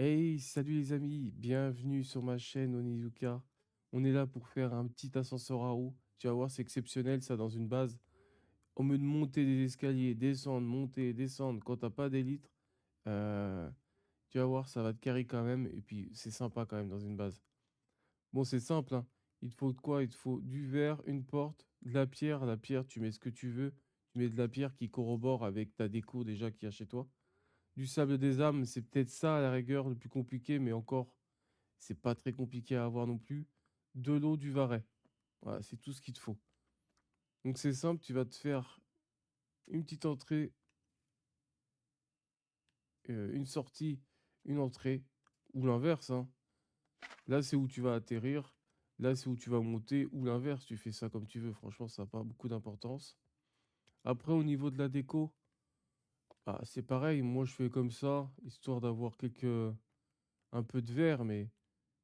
Hey, salut les amis, bienvenue sur ma chaîne Onizuka. On est là pour faire un petit ascenseur à eau. Tu vas voir, c'est exceptionnel ça dans une base. Au lieu de monter des escaliers, descendre, monter, descendre, quand t'as pas d'élite, euh, tu vas voir, ça va te carrer quand même. Et puis c'est sympa quand même dans une base. Bon, c'est simple, hein. Il te faut de quoi? Il te faut du verre, une porte, de la pierre. La pierre, tu mets ce que tu veux. Tu mets de la pierre qui corrobore avec ta déco déjà qu'il y a chez toi. Du sable des âmes, c'est peut-être ça à la rigueur le plus compliqué, mais encore. C'est pas très compliqué à avoir non plus. De l'eau, du Varet. Voilà, c'est tout ce qu'il te faut. Donc c'est simple, tu vas te faire une petite entrée, une sortie, une entrée, ou l'inverse, hein. Là, c'est où tu vas atterrir. Là, c'est où tu vas monter, ou l'inverse. Tu fais ça comme tu veux. Franchement, ça n'a pas beaucoup d'importance. Après, au niveau de la déco, bah, c'est pareil. Moi, je fais comme ça, histoire d'avoir un peu de verre, mais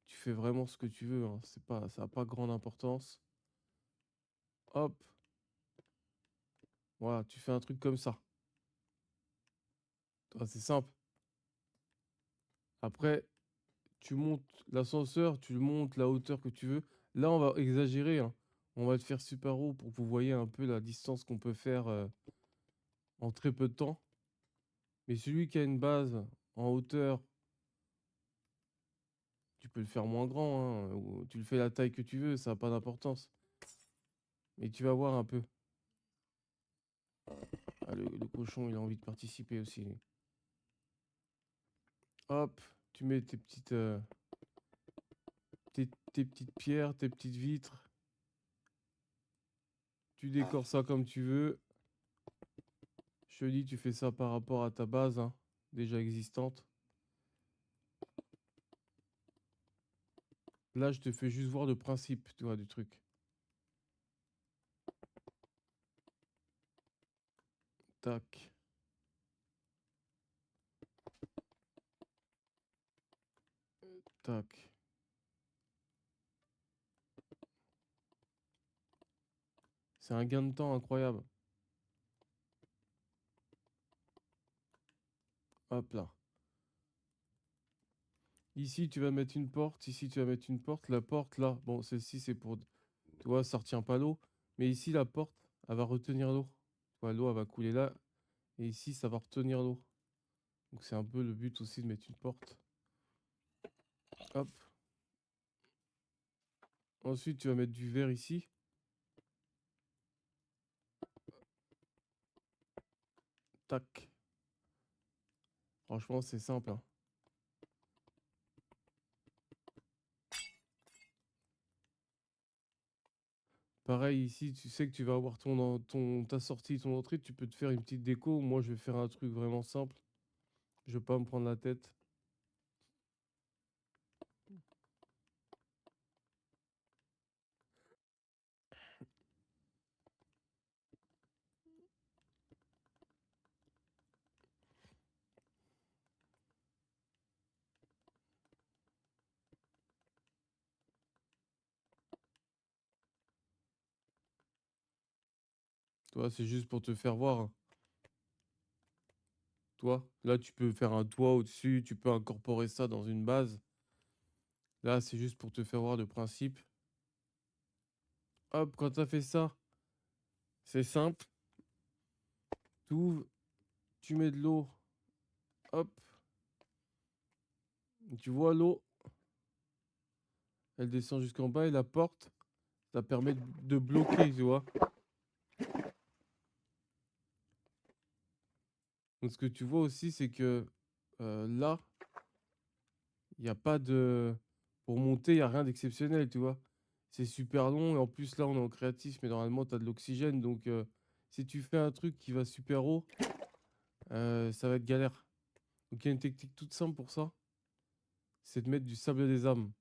tu fais vraiment ce que tu veux, hein. C'est pas, ça n'a pas grande importance. Hop, voilà, tu fais un truc comme ça. Ah, c'est simple. Après, tu montes l'ascenseur, tu le montes la hauteur que tu veux. Là, on va exagérer, hein. On va te faire super haut pour que vous voyez un peu la distance qu'on peut faire en très peu de temps. Mais celui qui a une base en hauteur, tu peux le faire moins grand, hein, ou tu le fais la taille que tu veux, ça n'a pas d'importance. Mais tu vas voir un peu. Ah, le cochon, il a envie de participer aussi, lui. Hop, tu mets tes petites pierres, tes petites vitres. Tu décores ça comme tu veux. Je te dis, tu fais ça par rapport à ta base, hein, déjà existante. Là, je te fais juste voir le principe, tu vois, du truc. Tac, tac. C'est un gain de temps incroyable. Hop là. Ici, tu vas mettre une porte. Ici, tu vas mettre une porte. La porte, là, bon, celle-ci, c'est pour... Tu vois, ça retient pas l'eau. Mais ici, la porte, elle va retenir l'eau. Tu vois, l'eau, elle va couler là. Et ici, ça va retenir l'eau. Donc, c'est un peu le but aussi de mettre une porte. Hop. Ensuite, tu vas mettre du verre ici. Tac. Franchement, c'est simple, hein. Pareil, ici, tu sais que tu vas avoir ta sortie, ton entrée, tu peux te faire une petite déco. Moi, je vais faire un truc vraiment simple. Je vais pas me prendre la tête. Toi, c'est juste pour te faire voir, hein. Toi, là, tu peux faire un toit au-dessus, tu peux incorporer ça dans une base. Là, c'est juste pour te faire voir le principe. Hop, quand tu as fait ça, c'est simple. Tu ouvres, tu mets de l'eau. Hop, tu vois l'eau, elle descend jusqu'en bas et la porte, ça permet de bloquer, tu vois. Donc, ce que tu vois aussi, c'est que là, il n'y a pas de... Pour monter, il n'y a rien d'exceptionnel, tu vois. C'est super long et en plus, là, on est en créatif, mais normalement, tu as de l'oxygène. Donc, si tu fais un truc qui va super haut, ça va être galère. Donc, il y a une technique toute simple pour ça, c'est de mettre du sable des âmes.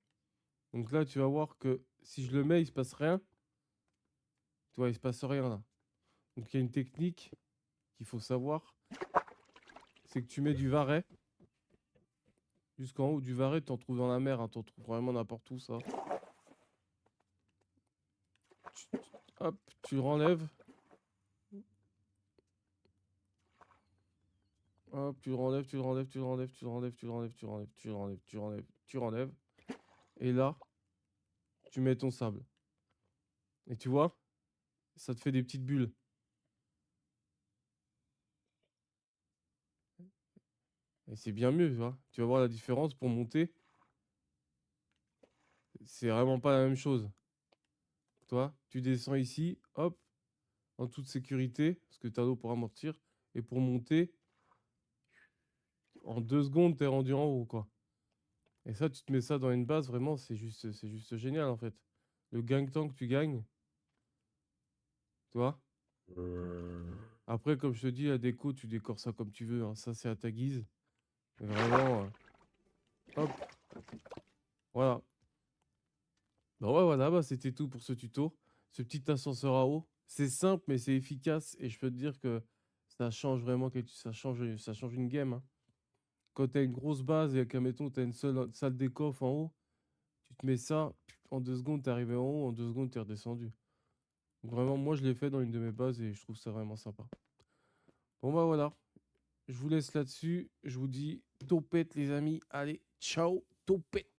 Donc là, tu vas voir que si je le mets, il se passe rien. Tu vois, il se passe rien là. Donc, il y a une technique qu'il faut savoir, c'est que tu mets du Varet jusqu'en haut. Du Varet, tu en trouves dans la mer, hein, tu en trouves vraiment n'importe où, ça. Hop, tu le renlèves. Hop, tu le renlèves, tu le renlèves, tu le renlèves, tu le renlèves, tu le renlèves, tu le renlèves, tu le renlèves, tu le renlèves, tu renlèves. Et là, tu mets ton sable. Et tu vois, ça te fait des petites bulles. Et c'est bien mieux, tu vois. Tu vas voir la différence pour monter. C'est vraiment pas la même chose. Toi, tu descends ici, hop, en toute sécurité, parce que tu as l'eau pour amortir. Et pour monter, en 2 secondes, t'es rendu en haut, quoi. Et ça, tu te mets ça dans une base, vraiment, c'est juste génial, en fait. Le gain de temps que tu gagnes, tu vois. Après, comme je te dis, la déco, tu décores ça comme tu veux, hein. Ça, c'est à ta guise. Mais vraiment, hop, voilà. Bah ouais, voilà, bah c'était tout pour ce tuto. Ce petit ascenseur à eau. C'est simple, mais c'est efficace. Et je peux te dire que ça change vraiment, ça change une game, hein. Quand tu as une grosse base et qu'admettons, tu as une seule salle des coffres en haut, tu te mets ça, en 2 secondes, t'es arrivé en haut, en 2 secondes, t'es redescendu. Donc vraiment, moi, je l'ai fait dans une de mes bases et je trouve ça vraiment sympa. Bon, bah voilà. Je vous laisse là-dessus. Je vous dis topette, les amis. Allez, ciao, topette.